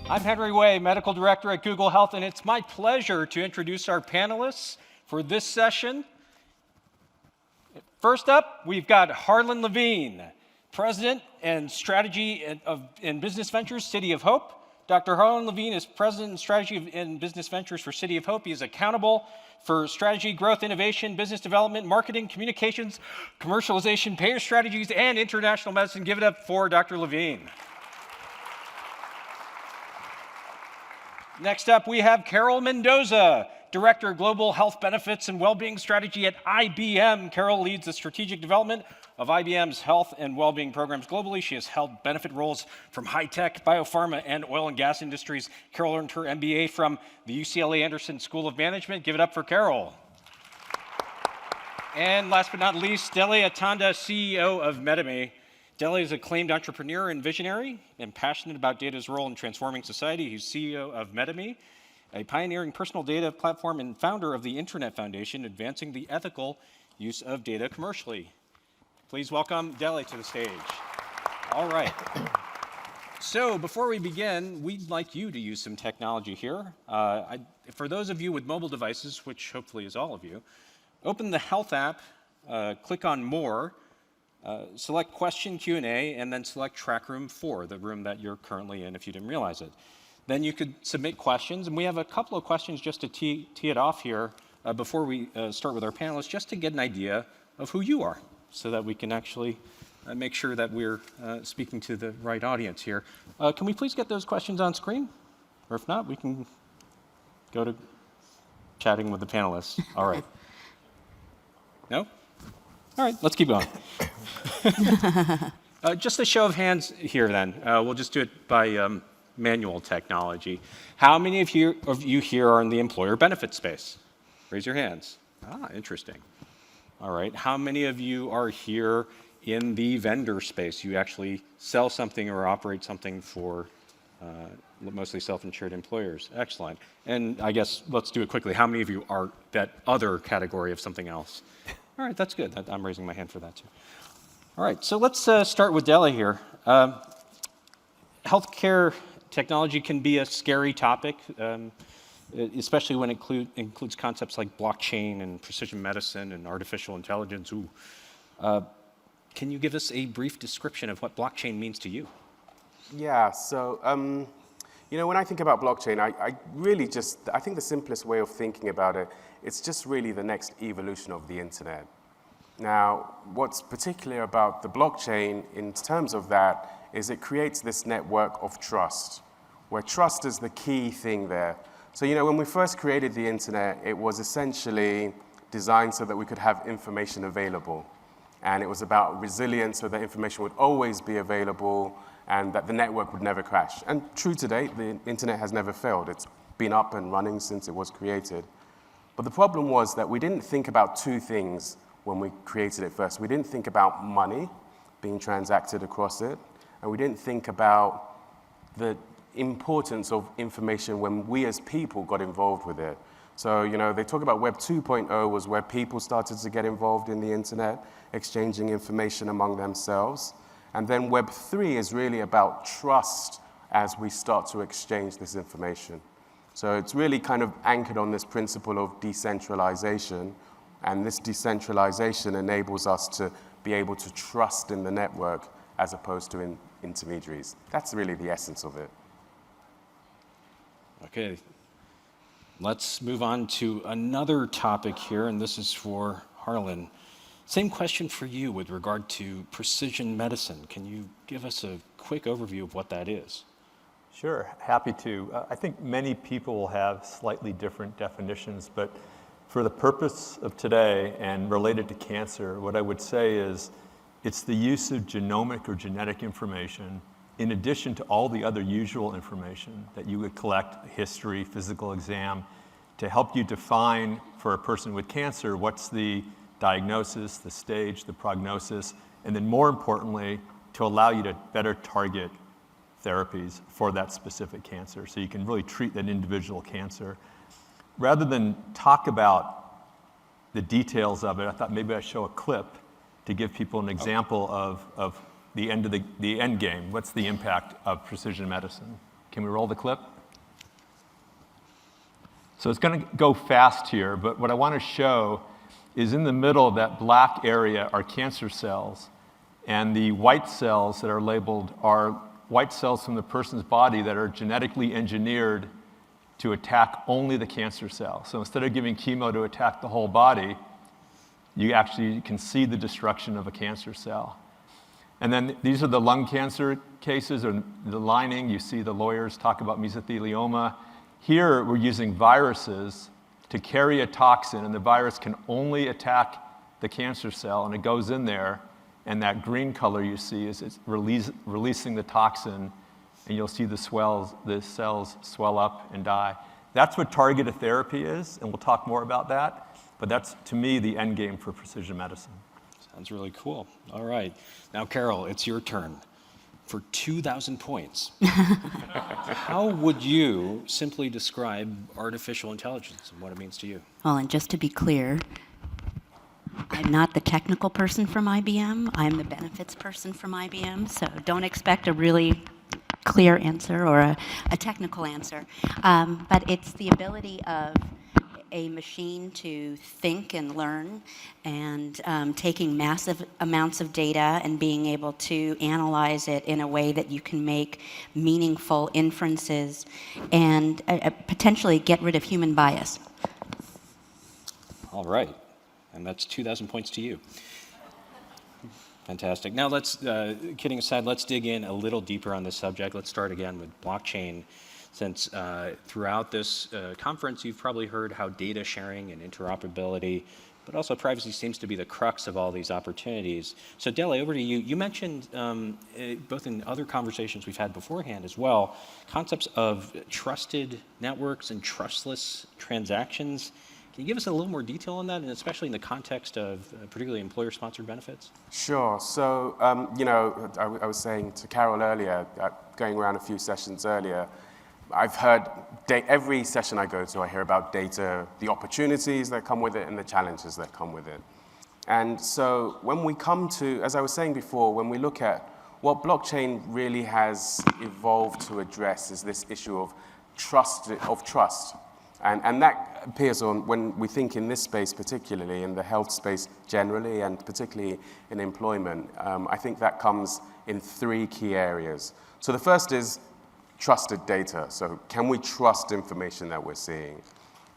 I'm Henry Way, Medical Director at Google Health, and it's my pleasure to introduce our panelists for this session. First up, we've got Harlan Levine, President and Strategy in Business Ventures, City of Hope. Dr. Harlan Levine is President and Strategy in Business Ventures for City of Hope. He is accountable for strategy, growth, innovation, business development, marketing, communications, commercialization, payer strategies, and international medicine. Give it up for Dr. Levine. Next up, we have Carole Mendoza, Director of Global Health Benefits and Wellbeing Strategy at IBM. Carole leads the strategic development of IBM's health and well-being programs globally. She has held benefit roles from high-tech, biopharma, and oil and gas industries. Carole earned her MBA from the UCLA Anderson School of Management. Give it up for Carole. And last but not least, Dele Atanda, CEO of metaMe. Dele is an acclaimed entrepreneur and visionary and passionate about data's role in transforming society. He's CEO of metaMe, a pioneering personal data platform and founder of the Internet Foundation, advancing the ethical use of data commercially. Please welcome Dele to the stage. All right. So before we begin, we'd like you to use some technology here. For those of you with mobile devices, which hopefully is all of you, open the Health app, click on More, select Question Q&A, and then select Track Room 4, the room that you're currently in if you didn't realize it. Then you could submit questions, and we have a couple of questions just to tee it off here before we start with our panelists, just to get an idea of who you are, so that we can actually make sure that we're speaking to the right audience here. Can we please get those questions on screen? Or if not, we can go to chatting with the panelists. All right. No? All right, let's keep going. Just a show of hands here then. We'll just do it by manual technology. How many of you here are in the employer benefit space? Raise your hands. Ah, interesting. All right, how many of you are here in the vendor space? You actually sell something or operate something for mostly self-insured employers. Excellent. And I guess let's do it quickly. How many of you are that other category of something else? All right, that's good. I'm raising my hand for that too. All right, so let's start with Dele here. Healthcare technology can be a scary topic, especially when it includes concepts like blockchain and precision medicine and artificial intelligence. Can you give us a brief description of what blockchain means to you? Yeah, so, when I think about blockchain, I think the simplest way of thinking about it, it's just really the next evolution of the internet. Now, what's particular about the blockchain in terms of that is it creates this network of trust, where trust is the key thing there. So, when we first created the internet, it was essentially designed so that we could have information available. And it was about resilience, so that information would always be available and that the network would never crash. And true to date, the internet has never failed. It's been up and running since it was created. But the problem was that we didn't think about two things when we created it first. We didn't think about money being transacted across it, and we didn't think about the importance of information when we as people got involved with it. So, they talk about Web 2.0 was where people started to get involved in the internet, exchanging information among themselves. And then Web 3 is really about trust as we start to exchange this information. So it's really kind of anchored on this principle of decentralization, and this decentralization enables us to be able to trust in the network as opposed to intermediaries. That's really the essence of it. Okay, let's move on to another topic here, and this is for Harlan. Same question for you with regard to precision medicine. Can you give us a quick overview of what that is? Sure, happy to. I think many people will have slightly different definitions, but for the purpose of today and related to cancer, what I would say is it's the use of genomic or genetic information in addition to all the other usual information that you would collect, history, physical exam, to help you define for a person with cancer what's the diagnosis, the stage, the prognosis, and then more importantly, to allow you to better target therapies for that specific cancer, so you can really treat that individual cancer. Rather than talk about the details of it, I thought maybe I'd show a clip to give people an example of the end game. What's the impact of precision medicine? Can we roll the clip? So it's going to go fast here, but what I want to show is in the middle of that black area are cancer cells, and the white cells that are labeled are white cells from the person's body that are genetically engineered to attack only the cancer cell. So instead of giving chemo to attack the whole body, you actually can see the destruction of a cancer cell. And then these are the lung cancer cases, or the lining. You see the lawyers talk about mesothelioma. Here, we're using viruses to carry a toxin, and the virus can only attack the cancer cell, and it goes in there, and that green color you see is it's releasing the toxin, and you'll see the cells swell up and die. That's what targeted therapy is, and we'll talk more about that, but that's, to me, the end game for precision medicine. Sounds really cool. All right. Now, Carole, it's your turn. For 2,000 points, how would you simply describe artificial intelligence and what it means to you? Well, and just to be clear, I'm not the technical person from IBM. I'm the benefits person from IBM, so don't expect a really clear answer or a technical answer. But it's the ability of a machine to think and learn, and taking massive amounts of data and being able to analyze it in a way that you can make meaningful inferences and potentially get rid of human bias. All right. And that's 2,000 points to you. Fantastic. Now let's, kidding aside, let's dig in a little deeper on this subject. Let's start again with blockchain. Since throughout this conference, you've probably heard how data sharing and interoperability, but also privacy seems to be the crux of all these opportunities. So Dele, over to you. You mentioned, both in other conversations we've had beforehand as well, concepts of trusted networks and trustless transactions. Can you give us a little more detail on that, and especially in the context of particularly employer-sponsored benefits? Sure. So, I was saying to Carole earlier, going around a few sessions earlier, I've heard every session I go to, I hear about data, the opportunities that come with it and the challenges that come with it. And so when we come to, as I was saying before, when we look at what blockchain really has evolved to address is this issue of trust. And that appears on when we think in this space, particularly in the health space generally, and particularly in employment. I think that comes in three key areas. So the first is trusted data. So can we trust information that we're seeing?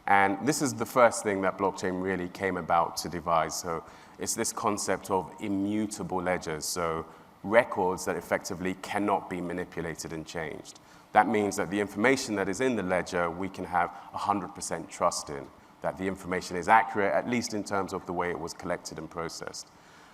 And this is the first thing that blockchain really came about to devise. So it's this concept of immutable ledgers. So records that effectively cannot be manipulated and changed. That means that the information that is in the ledger, we can have 100% trust in, that the information is accurate, at least in terms of the way it was collected and processed.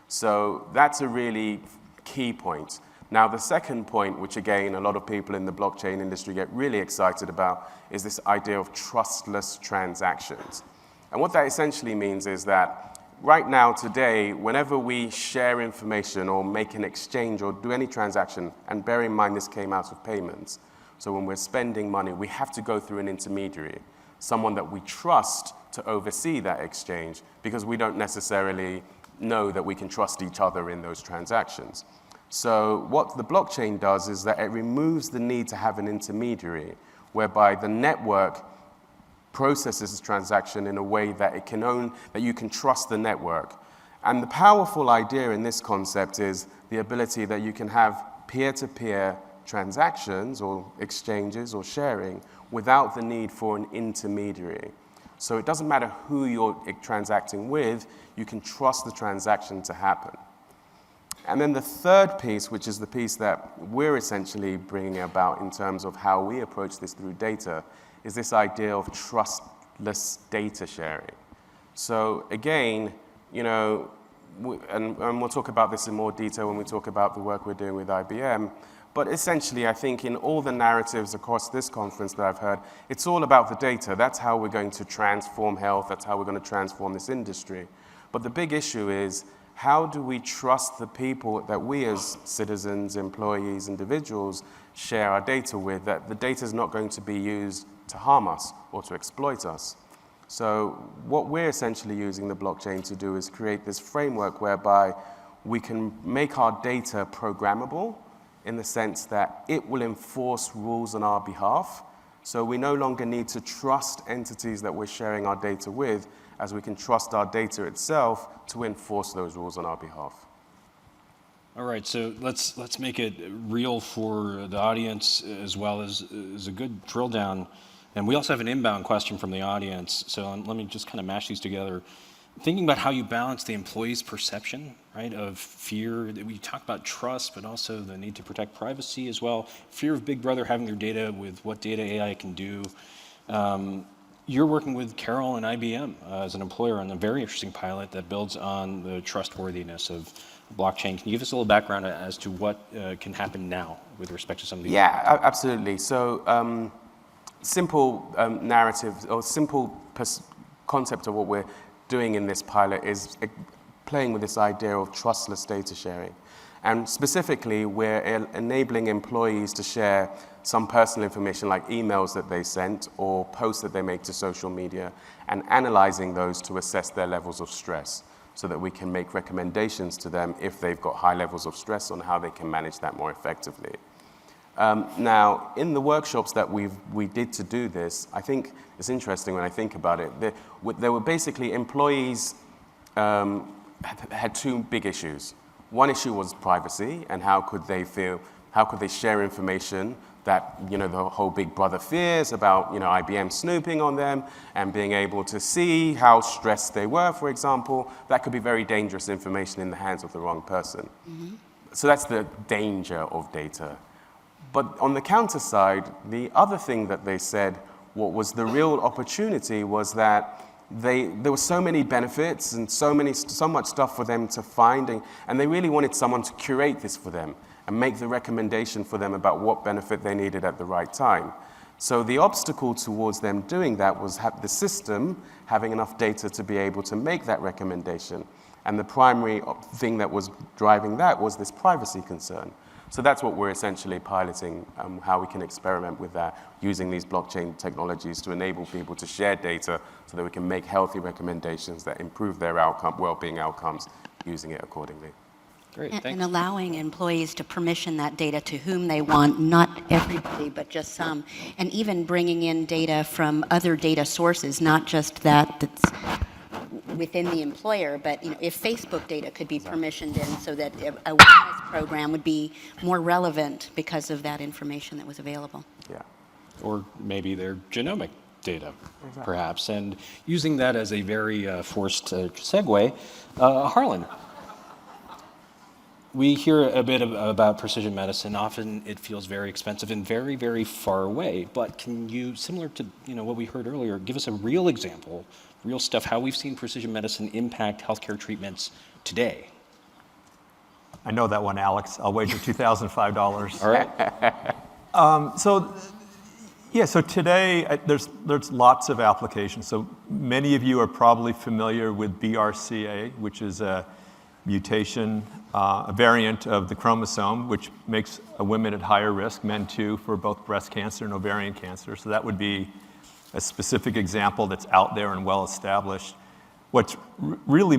So that's a really key point. Now, the second point, which again, a lot of people in the blockchain industry get really excited about, is this idea of trustless transactions. And what that essentially means is that right now, today, whenever we share information or make an exchange or do any transaction, and bear in mind this came out of payments, so when we're spending money, we have to go through an intermediary, someone that we trust to oversee that exchange, because we don't necessarily know that we can trust each other in those transactions. So what the blockchain does is that it removes the need to have an intermediary, whereby the network processes this transaction in a way that that you can trust the network. And the powerful idea in this concept is the ability that you can have peer-to-peer transactions or exchanges or sharing without the need for an intermediary. So it doesn't matter who you're transacting with, you can trust the transaction to happen. And then the third piece, which is the piece that we're essentially bringing about in terms of how we approach this through data, is this idea of trustless data sharing. So again, and we'll talk about this in more detail when we talk about the work we're doing with IBM, but essentially I think in all the narratives across this conference that I've heard, it's all about the data. That's how we're going to transform health, that's how we're going to transform this industry. But the big issue is, how do we trust the people that we as citizens, employees, individuals share our data with, that the data is not going to be used to harm us or to exploit us? So what we're essentially using the blockchain to do is create this framework whereby we can make our data programmable in the sense that it will enforce rules on our behalf. So we no longer need to trust entities that we're sharing our data with, as we can trust our data itself to enforce those rules on our behalf. All right, so let's make it real for the audience as well as a good drill down. And we also have an inbound question from the audience, so let me just kind of mash these together. Thinking about how you balance the employee's perception, right, of fear. We talk about trust, but also the need to protect privacy as well. Fear of Big Brother having their data with what data AI can do. You're working with Carole and IBM as an employer on a very interesting pilot that builds on the trustworthiness of blockchain. Can you give us a little background as to what can happen now with respect to some of these? Yeah, absolutely. So simple narrative or simple concept of what we're doing in this pilot is playing with this idea of trustless data sharing. And specifically, we're enabling employees to share some personal information like emails that they sent or posts that they make to social media, and analyzing those to assess their levels of stress so that we can make recommendations to them if they've got high levels of stress on how they can manage that more effectively. Now, in the workshops that we did to do this, I think it's interesting when I think about it. There were basically employees had two big issues. One issue was privacy and how could they share information that, the whole Big Brother fears about, IBM snooping on them and being able to see how stressed they were, for example. That could be very dangerous information in the hands of the wrong person. Mm-hmm. So that's the danger of data. But on the counter side, the other thing that they said, what was the real opportunity, was that there were so many benefits and so much stuff for them to find, and they really wanted someone to curate this for them and make the recommendation for them about what benefit they needed at the right time. So the obstacle towards them doing that was the system having enough data to be able to make that recommendation. And the primary thing that was driving that was this privacy concern. So that's what we're essentially piloting, how we can experiment with that, using these blockchain technologies to enable people to share data so that we can make healthy recommendations that improve their well-being outcomes, using it accordingly. Great, thanks. And allowing employees to permission that data to whom they want, not everybody, but just some. And even bringing in data from other data sources, not just that's within the employer, but if Facebook data could be permissioned in so that a wellness program would be more relevant because of that information that was available. Yeah. Or maybe their genomic data, perhaps, and using that as a very forced segue. Harlan, we hear a bit about precision medicine. Often it feels very expensive and very, very far away, but can you, similar to what we heard earlier, give us a real example, real stuff, how we've seen precision medicine impact healthcare treatments today? I know that one, Alex. I'll wager $2,005. All right. So today there's lots of applications. So many of you are probably familiar with BRCA, which is a mutation, a variant of the chromosome, which makes a woman at higher risk, men too, for both breast cancer and ovarian cancer. So that would be a specific example that's out there and well established. What's really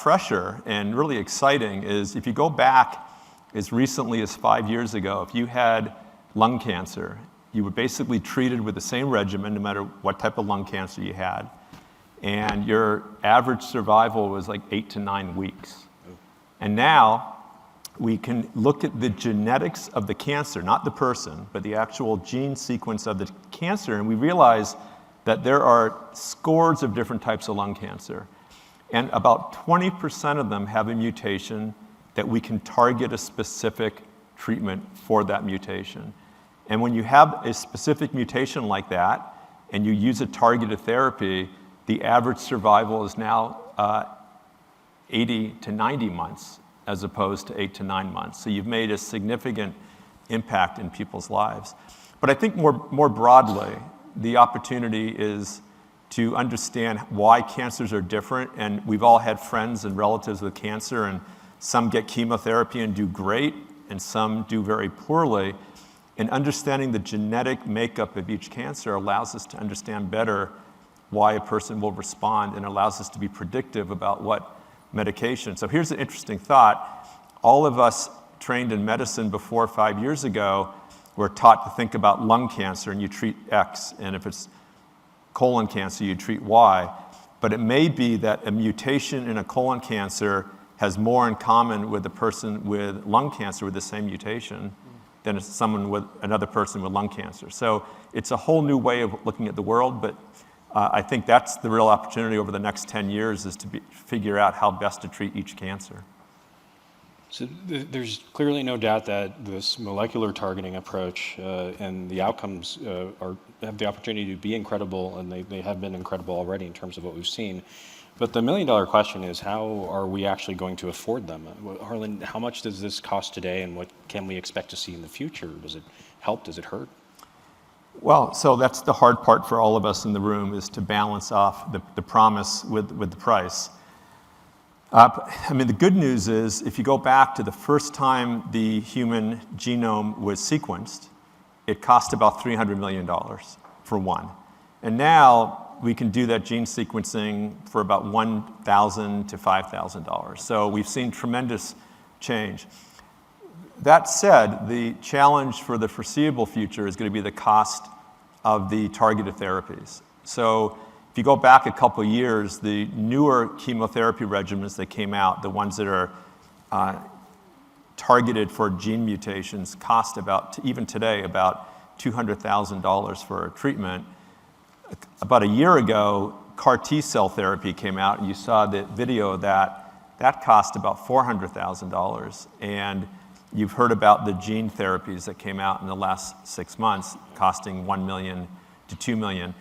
fresher and really exciting is if you go back as recently as 5 years ago, if you had lung cancer, you were basically treated with the same regimen no matter what type of lung cancer you had. And your average survival was like 8 to 9 weeks. And now we can look at the genetics of the cancer, not the person, but the actual gene sequence of the cancer, and we realize that there are scores of different types of lung cancer. And about 20% of them have a mutation that we can target a specific treatment for that mutation. And when you have a specific mutation like that, and you use a targeted therapy, the average survival is now 80 to 90 months, as opposed to 8 to 9 months. So you've made a significant impact in people's lives. But I think more broadly, the opportunity is to understand why cancers are different. And we've all had friends and relatives with cancer, and some get chemotherapy and do great, and some do very poorly. And understanding the genetic makeup of each cancer allows us to understand better why a person will respond, and allows us to be predictive about what medication. So here's an interesting thought. All of us trained in medicine before 5 years ago were taught to think about lung cancer and you treat X, and if it's colon cancer, you treat Y. But it may be that a mutation in a colon cancer has more in common with a person with lung cancer with the same mutation than someone with another person with lung cancer. So it's a whole new way of looking at the world, but I think that's the real opportunity over the next 10 years is to figure out how best to treat each cancer. So there's clearly no doubt that this molecular targeting approach and the outcomes have the opportunity to be incredible, and they have been incredible already in terms of what we've seen. But the million-dollar question is, how are we actually going to afford them? Harlan, how much does this cost today, and what can we expect to see in the future? Does it help? Does it hurt? Well, so that's the hard part for all of us in the room, is to balance off the promise with the price. I mean, the good news is, if you go back to the first time the human genome was sequenced, it cost about $300 million for one. And now we can do that gene sequencing for about $1,000 to $5,000. So we've seen tremendous change. That said, the challenge for the foreseeable future is going to be the cost of the targeted therapies. So if you go back a couple years, the newer chemotherapy regimens that came out, the ones that are targeted for gene mutations, cost about, even today, about $200,000 for a treatment. About a year ago, CAR T-cell therapy came out, and you saw the video of that. That cost about $400,000. And you've heard about the gene therapies that came out in the last 6 months, costing $1 million to $2 million.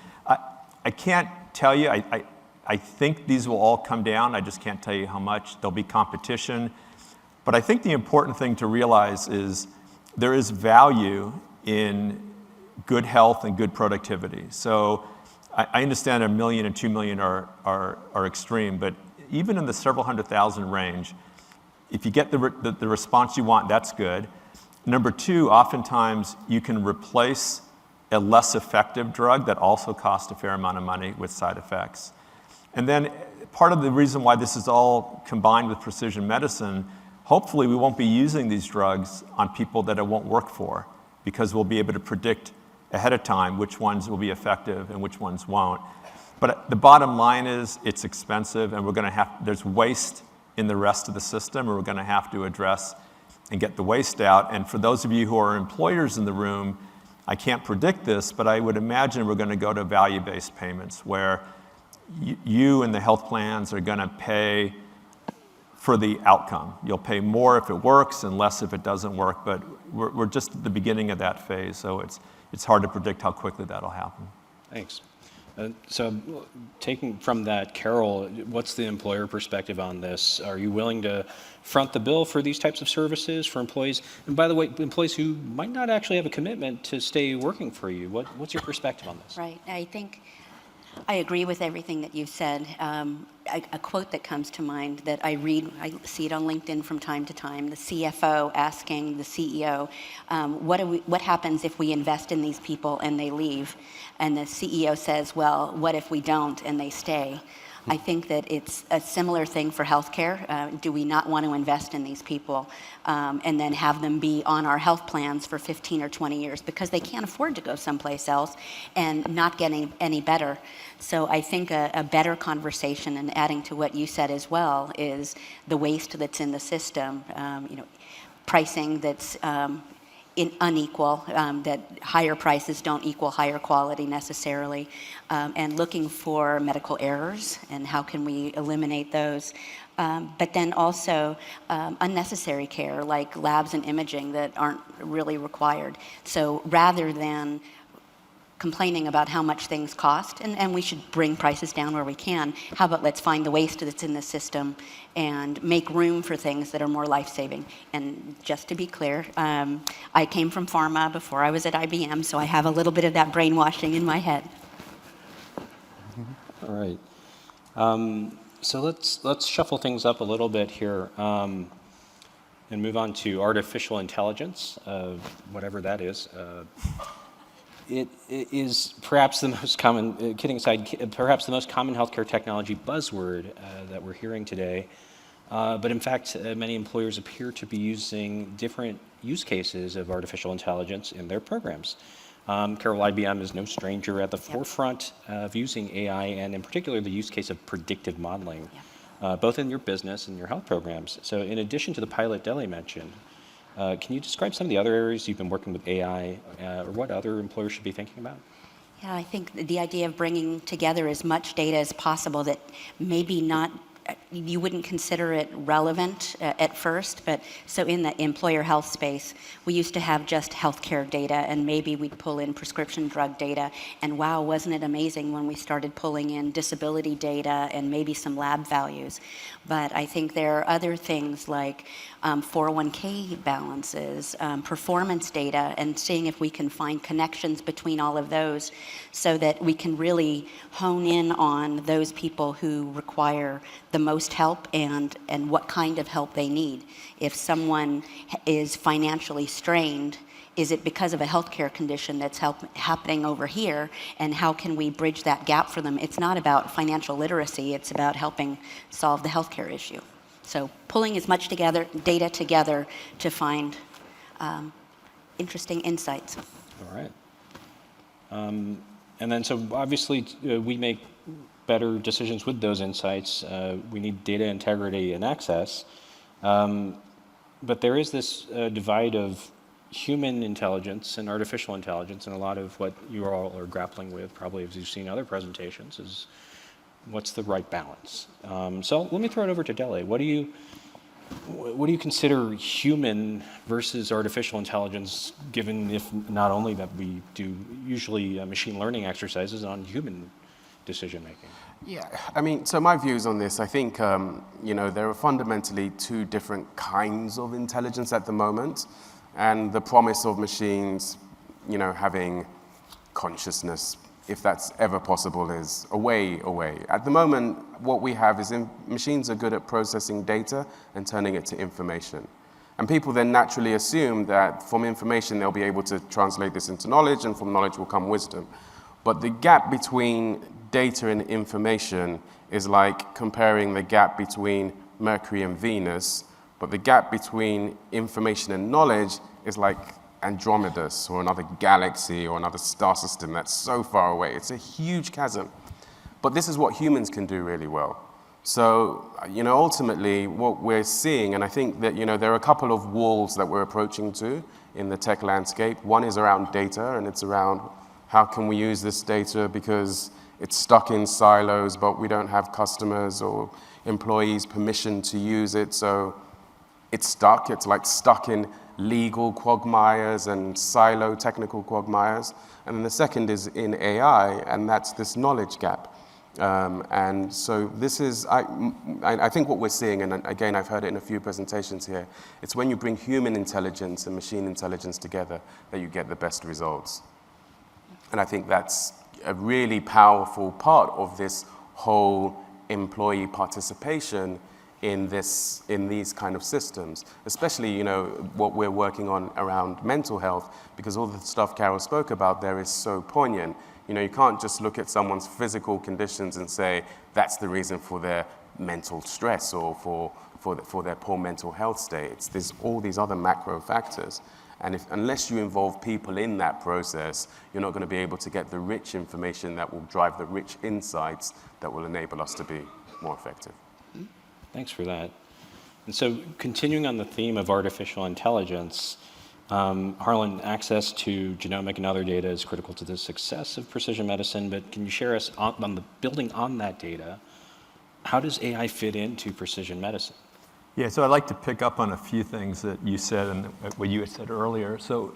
I can't tell you. I think these will all come down. I just can't tell you how much. There'll be competition. But I think the important thing to realize is there is value in good health and good productivity. So I understand $1 million and $2 million are extreme, but even in the several hundred thousand range, if you get the response you want, that's good. Number two, oftentimes you can replace a less effective drug that also costs a fair amount of money with side effects. And then part of the reason why this is all combined with precision medicine, hopefully we won't be using these drugs on people that it won't work for, because we'll be able to predict ahead of time which ones will be effective and which ones won't. But the bottom line is it's expensive, and there's waste in the rest of the system, and we're going to have to address and get the waste out. And for those of you who are employers in the room, I can't predict this, but I would imagine we're going to go to value-based payments, where you and the health plans are going to pay for the outcome. You'll pay more if it works and less if it doesn't work, but we're just at the beginning of that phase, so it's hard to predict how quickly that'll happen. Thanks. So taking from that, Carole, what's the employer perspective on this? Are you willing to front the bill for these types of services for employees? And by the way, employees who might not actually have a commitment to stay working for you, what's your perspective on this? Right. I think I agree with everything that you've said. A quote that comes to mind that I read, I see it on LinkedIn from time to time, the CFO asking the CEO, what happens if we invest in these people and they leave? And the CEO says, well, what if we don't and they stay? I think that it's a similar thing for healthcare. Do we not want to invest in these people and then have them be on our health plans for 15 or 20 years because they can't afford to go someplace else and not getting any better? So I think a better conversation, and adding to what you said as well, is the waste that's in the system, pricing that's unequal, that higher prices don't equal higher quality necessarily, and looking for medical errors and how can we eliminate those. But then also unnecessary care like labs and imaging that aren't really required. So rather than complaining about how much things cost, and we should bring prices down where we can, how about let's find the waste that's in the system and make room for things that are more life-saving. And just to be clear, I came from pharma before I was at IBM, so I have a little bit of that brainwashing in my head. All right. So let's shuffle things up a little bit here and move on to artificial intelligence, whatever that is. It is perhaps the most common, kidding aside, perhaps the most common healthcare technology buzzword that we're hearing today. But in fact, many employers appear to be using different use cases of artificial intelligence in their programs. Carole, IBM is no stranger at the forefront of using AI, and in particular, the use case of predictive modeling, both in your business and your health programs. So in addition to the pilot Dele mentioned, can you describe some of the other areas you've been working with AI, or what other employers should be thinking about? Yeah, I think the idea of bringing together as much data as possible that maybe not, you wouldn't consider it relevant at first, but so in the employer health space, we used to have just healthcare data, and maybe we'd pull in prescription drug data, and wow, wasn't it amazing when we started pulling in disability data and maybe some lab values. But I think there are other things like 401k balances, performance data, and seeing if we can find connections between all of those so that we can really hone in on those people who require the most help and what kind of help they need. If someone is financially strained, is it because of a healthcare condition that's happening over here, and how can we bridge that gap for them? It's not about financial literacy, it's about helping solve the healthcare issue. So pulling as much data together to find interesting insights. All right. And then so obviously we make better decisions with those insights. We need data integrity and access. But there is this divide of human intelligence and artificial intelligence, and a lot of what you all are grappling with, probably as you've seen other presentations, is what's the right balance. So let me throw it over to Dele. What do you consider human versus artificial intelligence, given if not only that we do usually machine learning exercises on human decision making? Yeah, I mean, so my views on this, I think, there are fundamentally two different kinds of intelligence at the moment. And the promise of machines, having consciousness, if that's ever possible, is a way away. At the moment, what we have is machines are good at processing data and turning it to information. And people then naturally assume that from information, they'll be able to translate this into knowledge, and from knowledge will come wisdom. But the gap between data and information is like comparing the gap between Mercury and Venus, but the gap between information and knowledge is like Andromedus or another galaxy or another star system that's so far away. It's a huge chasm. But this is what humans can do really well. So, ultimately what we're seeing, and I think that, there are a couple of walls that we're approaching to in the tech landscape. One is around data, and it's around how can we use this data because it's stuck in silos, but we don't have customers or employees permission to use it. So it's stuck. It's like stuck in legal quagmires and silo technical quagmires. And then the second is in AI, and that's this knowledge gap. And so this is, I think what we're seeing, and again, I've heard it in a few presentations here, it's when you bring human intelligence and machine intelligence together that you get the best results. And I think that's a really powerful part of this whole employee participation in these kind of systems, especially what we're working on around mental health, because all the stuff Carole spoke about there is so poignant. You can't just look at someone's physical conditions and say that's the reason for their mental stress or for their poor mental health state. There's all these other macro factors. And unless you involve people in that process, you're not going to be able to get the rich information that will drive the rich insights that will enable us to be more effective. Thanks for that. And so continuing on the theme of artificial intelligence, Harlan, access to genomic and other data is critical to the success of precision medicine, but can you share us on the building on that data, how does AI fit into precision medicine? Yeah, so I'd like to pick up on a few things that you said and what you had said earlier. So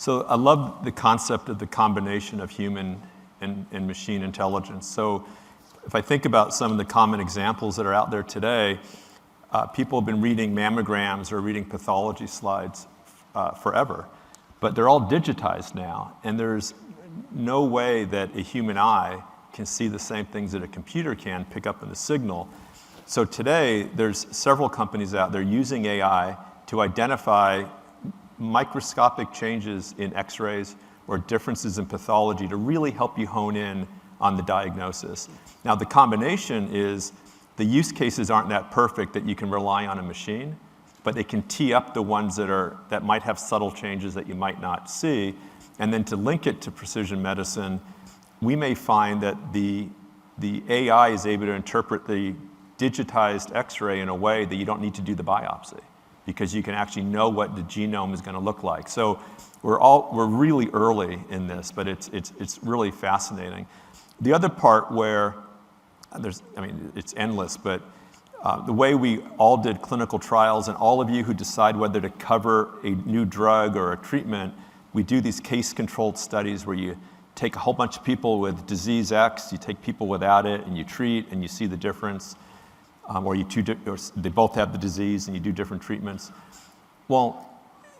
I love the concept of the combination of human and machine intelligence. So if I think about some of the common examples that are out there today, people have been reading mammograms or reading pathology slides forever, but they're all digitized now, and there's no way that a human eye can see the same things that a computer can pick up in the signal. So today, there's several companies out there using AI to identify microscopic changes in x-rays or differences in pathology to really help you hone in on the diagnosis. Now, the combination is the use cases aren't that perfect that you can rely on a machine, but they can tee up the ones that might have subtle changes that you might not see. And then to link it to precision medicine, we may find that the AI is able to interpret the digitized X-ray in a way that you don't need to do the biopsy, because you can actually know what the genome is going to look like. So we're really early in this, but it's really fascinating. The other part where it's endless, but the way we all did clinical trials, and all of you who decide whether to cover a new drug or a treatment, we do these case-controlled studies where you take a whole bunch of people with disease X, you take people without it, and you treat, and you see the difference, or they both have the disease, and you do different treatments. Well,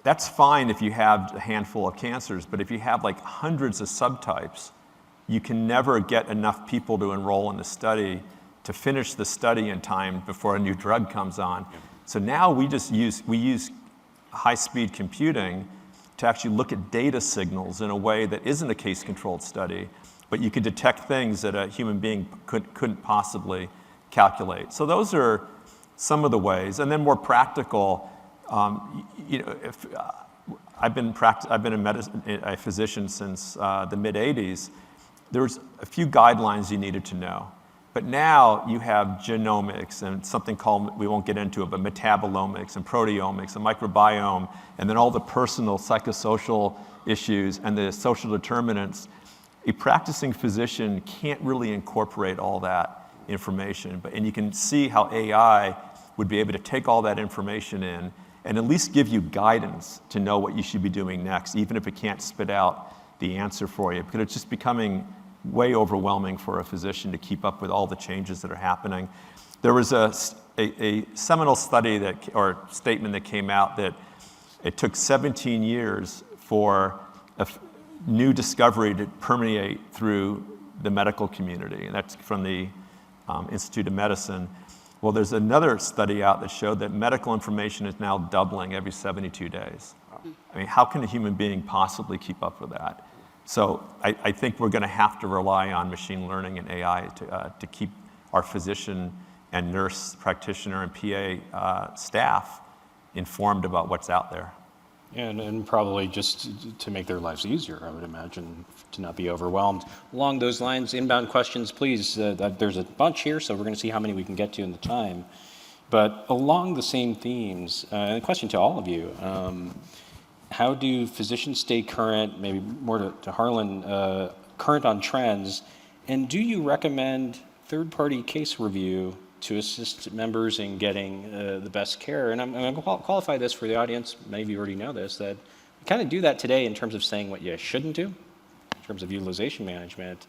that's fine if you have a handful of cancers, but if you have like hundreds of subtypes, you can never get enough people to enroll in the study to finish the study in time before a new drug comes on. Yeah. So now we use high-speed computing to actually look at data signals in a way that isn't a case-controlled study, but you can detect things that a human being couldn't possibly calculate. So those are some of the ways. And then more practical, I've been a physician since the mid-'80s. There's a few guidelines you needed to know. But now you have genomics and something called, we won't get into it, but metabolomics and proteomics and microbiome, and then all the personal psychosocial issues and the social determinants. A practicing physician can't really incorporate all that information, and you can see how AI would be able to take all that information in and at least give you guidance to know what you should be doing next, even if it can't spit out the answer for you, because it's just becoming way overwhelming for a physician to keep up with all the changes that are happening. There was a seminal study or statement that came out that it took 17 years for a new discovery to permeate through the medical community, and that's from the Institute of Medicine. Well, there's another study out that showed that medical information is now doubling every 72 days. I mean, how can a human being possibly keep up with that? So I think we're going to have to rely on machine learning and AI to keep our physician and nurse practitioner and PA staff informed about what's out there. And probably just to make their lives easier, I would imagine, to not be overwhelmed. Along those lines, inbound questions, please. There's a bunch here, so we're going to see how many we can get to in the time. But along the same themes, and a question to all of you, how do physicians stay current, maybe more to Harlan, current on trends? And do you recommend third-party case review to assist members in getting the best care? And I'm going to qualify this for the audience. Many of you already know this, that we kind of do that today in terms of saying what you shouldn't do, in terms of utilization management.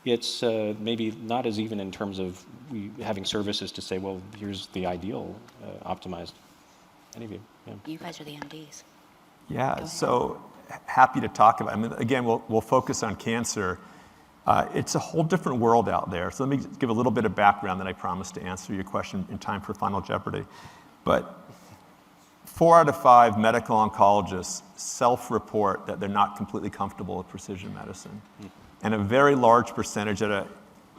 It's maybe not as even in terms of having services to say, well, here's the ideal optimized. Any of you? Yeah. You guys are the MDs. Yeah, so happy to talk about it. I mean, again, we'll focus on cancer. It's a whole different world out there. So let me give a little bit of background that I promised to answer your question in time for Final Jeopardy. But 4 out of 5 medical oncologists self-report that they're not completely comfortable with precision medicine. And a very large percentage at a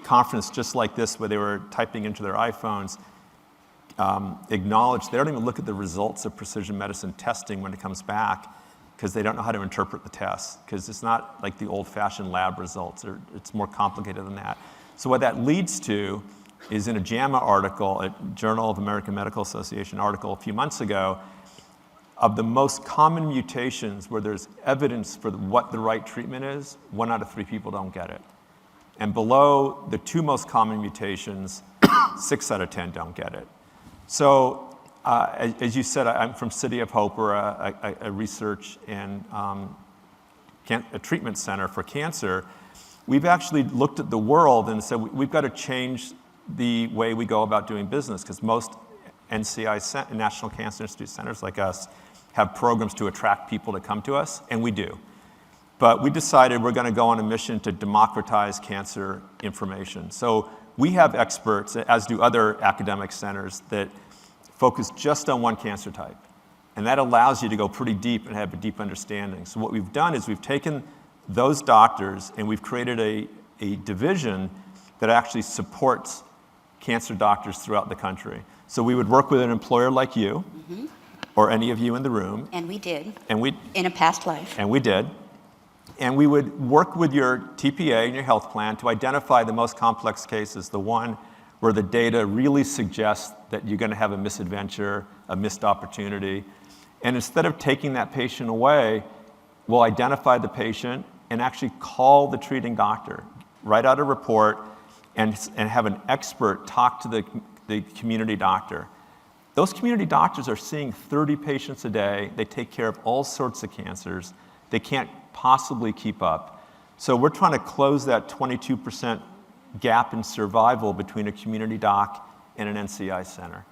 conference just like this where they were typing into their iPhones acknowledged they don't even look at the results of precision medicine testing when it comes back, because they don't know how to interpret the tests, because it's not like the old-fashioned lab results. It's more complicated than that. So what that leads to is in a JAMA article, a Journal of American Medical Association article a few months ago, of the most common mutations where there's evidence for what the right treatment is, 1 out of 3 people don't get it. And below the 2 most common mutations, 6 out of 10 don't get it. So as you said, I'm from City of Hope. We're a research and a treatment center for cancer. We've actually looked at the world and said we've got to change the way we go about doing business, because most NCI, National Cancer Institute centers like us, have programs to attract people to come to us, and we do. But we decided we're going to go on a mission to democratize cancer information. So we have experts, as do other academic centers, that focus just on one cancer type. And that allows you to go pretty deep and have a deep understanding. So what we've done is we've taken those doctors and we've created a division that actually supports cancer doctors throughout the country. So we would work with an employer like you, or any of you in the room. And we did, And we in a past life. And we did. And we would work with your TPA and your health plan to identify the most complex cases, the one where the data really suggests that you're going to have a misadventure, a missed opportunity. And instead of taking that patient away, we'll identify the patient and actually call the treating doctor, write out a report, and have an expert talk to the community doctor. Those community doctors are seeing 30 patients a day. They take care of all sorts of cancers. They can't possibly keep up. So we're trying to close that 22% gap in survival between a community doc and an NCI center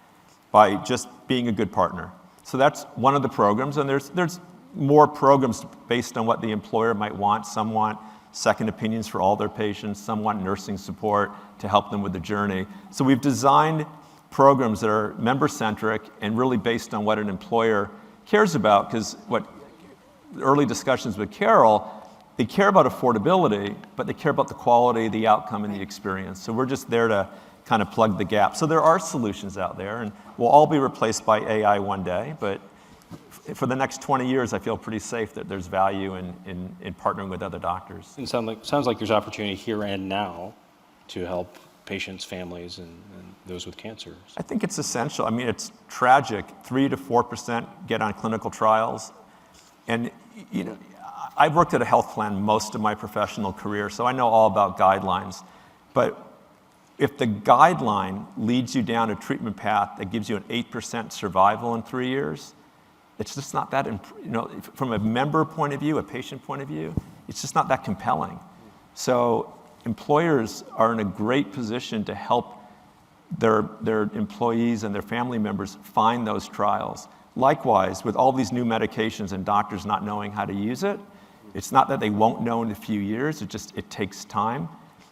by just being a good partner. So that's one of the programs, and there's more programs based on what the employer might want. Some want second opinions for all their patients. Some want nursing support to help them with the journey. So we've designed programs that are member-centric and really based on what an employer cares about, because what early discussions with Carole, they care about affordability, but they care about the quality, the outcome, and the experience. So we're just there to kind of plug the gap. So there are solutions out there, and we'll all be replaced by AI one day, but for the next 20 years, I feel pretty safe that there's value in partnering with other doctors. It sounds like there's opportunity here and now to help patients, families, and those with cancer. I think it's essential. I mean, it's tragic. 3 to 4% get on clinical trials. And, you know, I've worked at a health plan most of my professional career, so I know all about guidelines. But if the guideline leads you down a treatment path that gives you an 8% survival in 3 years, it's just not that, from a member point of view, a patient point of view, it's just not that compelling. So employers are in a great position to help their employees and their family members find those trials. Likewise, with all these new medications and doctors not knowing how to use it, it's not that they won't know in a few years, it takes time.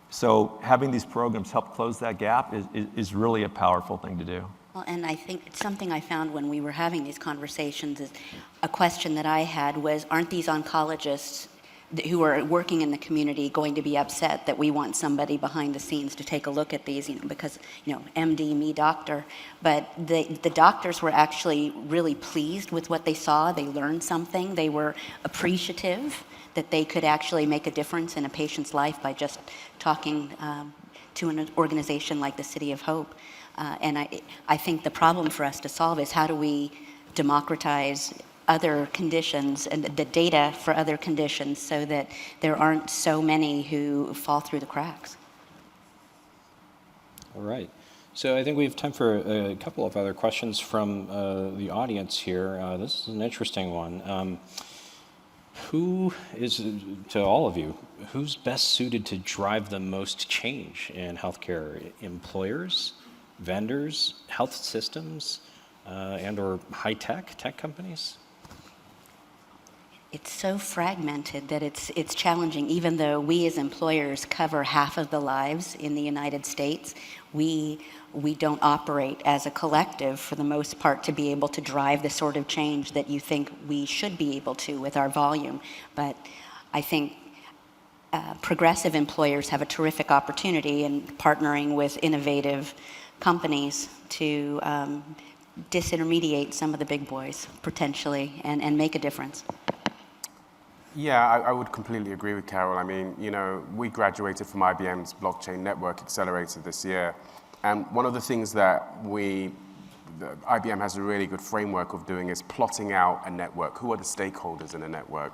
So having these programs help close that gap is really a powerful thing to do. Well, and I think it's something I found when we were having these conversations is a question that I had was, aren't these oncologists who are working in the community going to be upset that we want somebody behind the scenes to take a look at these, because, MD, me doctor. But the doctors were actually really pleased with what they saw. They learned something. They were appreciative that they could actually make a difference in a patient's life by just talking to an organization like the City of Hope. And I think the problem for us to solve is how do we democratize other conditions and the data for other conditions so that there aren't so many who fall through the cracks. All right. So I think we have time for a couple of other questions from the audience here. This is an interesting one. Who is, to all of you, who's best suited to drive the most change in healthcare? Employers, vendors, health systems, and or tech companies? It's so fragmented that it's challenging. Even though we as employers cover half of the lives in the United States, we don't operate as a collective for the most part to be able to drive the sort of change that you think we should be able to with our volume. But I think progressive employers have a terrific opportunity in partnering with innovative companies to disintermediate some of the big boys potentially and make a difference. Yeah, I would completely agree with Carole. I mean, we graduated from IBM's Blockchain Network Accelerator this year. And one of the things that IBM has a really good framework of doing is plotting out a network. Who are the stakeholders in a network?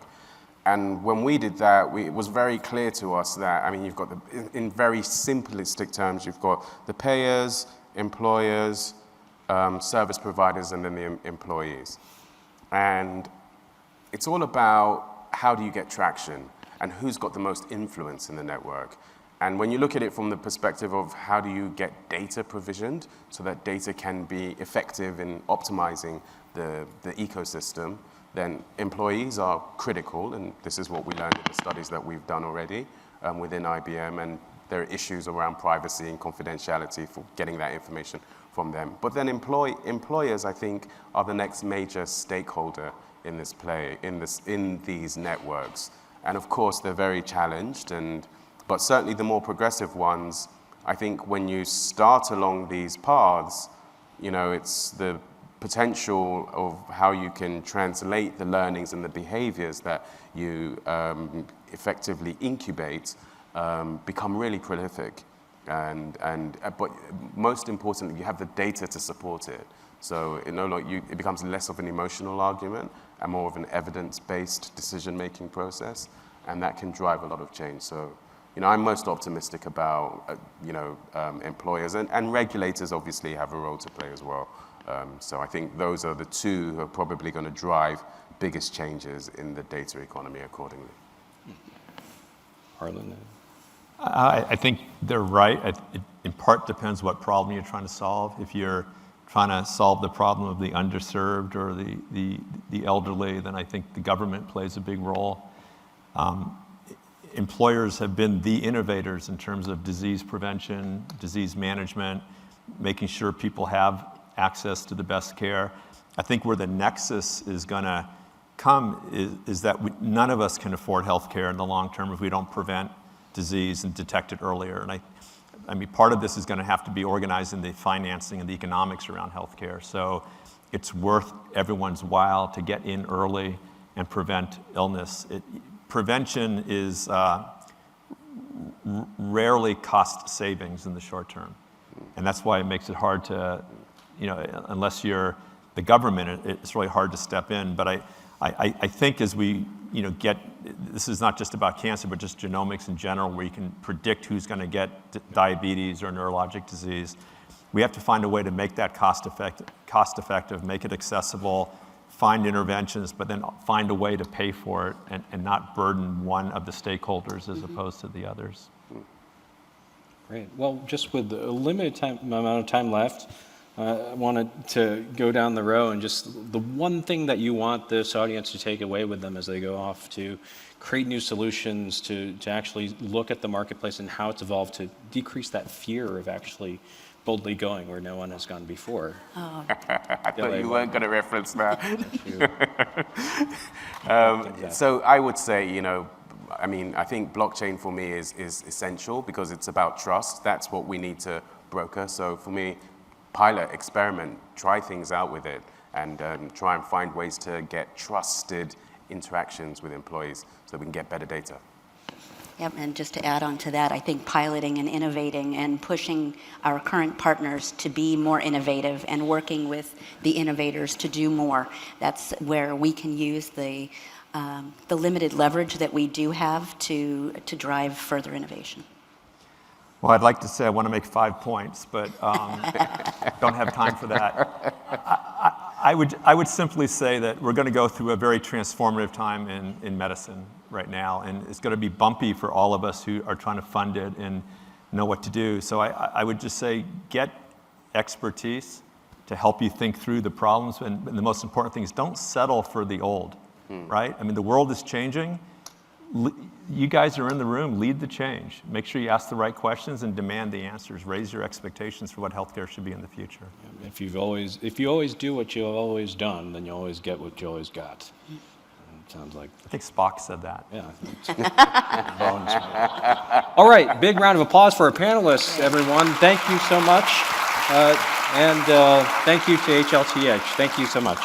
And when we did that, it was very clear to us that, you've got in very simplistic terms, you've got the payers, employers, service providers, and then the employees. And it's all about how do you get traction and who's got the most influence in the network. And when you look at it from the perspective of how do you get data provisioned so that data can be effective in optimizing the ecosystem, then employees are critical, and this is what we learned in the studies that we've done already within IBM, and there are issues around privacy and confidentiality for getting that information from them. But then employers, I think, are the next major stakeholder in this play, in these networks. And of course, they're very challenged, but certainly the more progressive ones, I think when you start along these paths, it's the potential of how you can translate the learnings and the behaviors that you effectively incubate become really prolific. But most importantly, you have the data to support it. So it becomes less of an emotional argument and more of an evidence-based decision-making process, and that can drive a lot of change. So, I'm most optimistic about, employers and regulators obviously have a role to play as well. So I think those are the two who are probably going to drive biggest changes in the data economy accordingly. Harlan? I think they're right. It in part depends what problem you're trying to solve. If you're trying to solve the problem of the underserved or the elderly, then I think the government plays a big role. Employers have been the innovators in terms of disease prevention, disease management, making sure people have access to the best care. I think where the nexus is going to come is that none of us can afford health care in the long term if we don't prevent disease and detect it earlier. And I mean, part of this is going to have to be organizing the financing and the economics around healthcare. So it's worth everyone's while to get in early and prevent illness. Prevention is rarely cost savings in the short term. And that's why it makes it hard to, unless you're the government, it's really hard to step in. But I think as we, this is not just about cancer, but just genomics in general, where you can predict who's going to get diabetes or neurologic disease. We have to find a way to make that cost effective, make it accessible, find interventions, but then find a way to pay for it and not burden one of the stakeholders as opposed to the others. Great. Well, just with a limited amount of time left, I wanted to go down the row and just the one thing that you want this audience to take away with them as they go off to create new solutions, to actually look at the marketplace and how it's evolved to decrease that fear of actually boldly going where no one has gone before. Oh. I thought you weren't going to reference that. So I would say, I think blockchain for me is essential because it's about trust. That's what we need to broker. So for me, pilot, experiment, try things out with it, and try and find ways to get trusted interactions with employees so we can get better data. Yep, and just to add on to that, I think piloting and innovating and pushing our current partners to be more innovative and working with the innovators to do more. That's where we can use the limited leverage that we do have to drive further innovation. Well, I'd like to say I want to make 5 points, but don't have time for that. I would simply say that we're going to go through a very transformative time in medicine right now, and it's going to be bumpy for all of us who are trying to fund it and know what to do. So I would just say get expertise to help you think through the problems, and the most important thing is don't settle for the old, right? I mean, the world is changing. You guys are in the room, lead the change. Make sure you ask the right questions and demand the answers. Raise your expectations for what healthcare should be in the future. If you always do what you've always done, then you always get what you always got. It sounds like. I think Spock said that. Yeah. All right, big round of applause for our panelists, everyone. Thank you so much. And thank you to HLTH. Thank you so much.